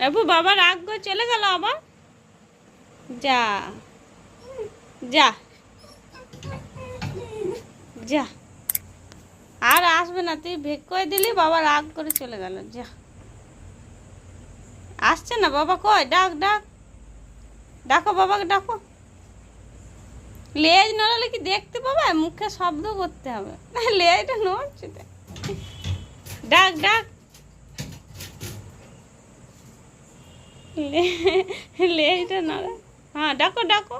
আপু বাবা রাগ করে চলে গেল আবার। যা যা যা, আর আসবে না, তুই ভেক করে দিলি, বাবা রাগ করে চলে গেল। যা, আসছে না বাবা, কই ডাক ডাক, ডাকো বাবাকে ডাকো। লেজ নড়ালে কি দেখতে পাবে? মুখে শব্দ করতে হবে, লেজটা নড়ছে। ডাক ডাক, লেজটা নড়া। হ্যাঁ ডাকো ডাকো।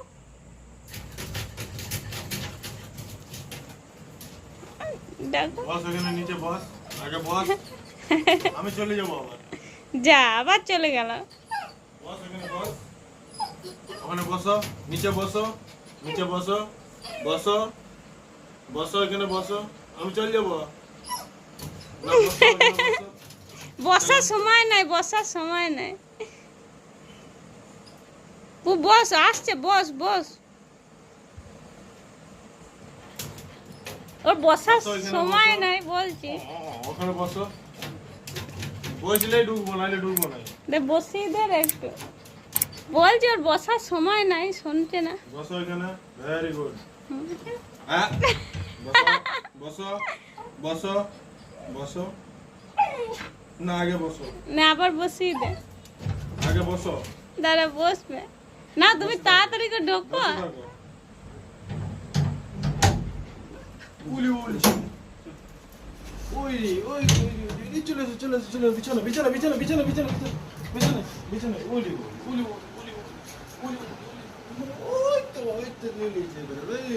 ডাকো, বস ওখানে নিচে বস, আগে বস। আমি চলে যাব আবার। যা, আবার চলে গেল। বস ওখানে বস, ওখানে বসো, নিচে বসো, নিচে বসো, বসো, বসো এখানে বসো। আমি চলে যাব না, বসো, ওখানে বসো। বসার সময় নাই, বসার সময় নাই। ও বস, আসছে, বস বস। ওর বসার সময় নাই বলছি। ওখানে বসো, বসলেই ঢুকবো, নাহলে ঢুকবো না। বসিয়ে দে রে একটু, বলছি ওর বসার সময় নাই, শুনছে না। বসো এখানে, ভেরি গুড। বসো বসো বসো, না আগে বসো, না আবার বসিয়ে দে। আগে বসো। দাঁড়া, বসবে না, তুমি তাড়াতাড়ি করে ঢোকো। উলি উলি, ওই ওই ওই, চলে এসো চলে এসো চলে এসো, বিছানা বিছানা বিছানা বিছানা বিছানা বিছানা বিছানা, উলি উলি উলি উলি, ওই তো নিচে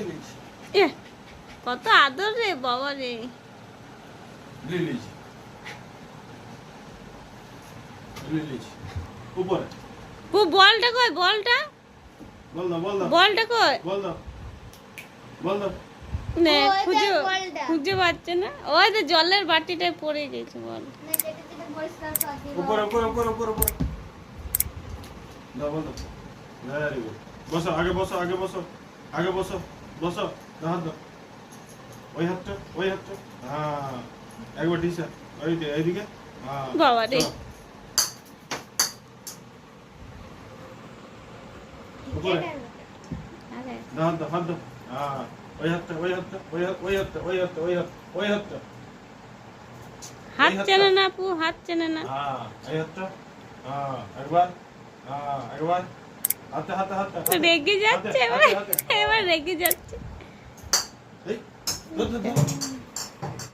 নিচে। এ কত আদর রে বাবা রে। লিলিজ লিলিজ উপরে বলটা কই, বলটা, বল দাও বল দাও বলটা কই? বল দাও বল দাও। নে খুঁজে, খুঁজে পাচ্ছে না। ওই তো জলের বাটিটায় পড়ে গেছে বল। উপরে উপরে উপরে উপরে উপরে দাও, বল দাও। Very good. বসো আগে বসো, আগে বসো, আগে বসো, বসো, দাও হাত দাও, ওই হাতটা ওই হাতটা, হ্যাঁ একবার দিশা, ওই এইদিকে, হ্যাঁ বাবা রে। উপরে দাও হাত দাও, হাত দাও, হ্যাঁ ওই হাতটা ওই হাতটা ওই হাত ওই হাতটা ওই হাতটা ওই হাত ওই হাতটা, হাত চেনে না আপু, হাত চেনে না। হ্যাঁ এই হাতটা, হ্যাঁ একবার, হ্যাঁ একবার, হাতে হাতে হাতে, রেগে যাচ্ছে এবার, এবার রেগে যাচ্ছে। এই ধর ধর ধর।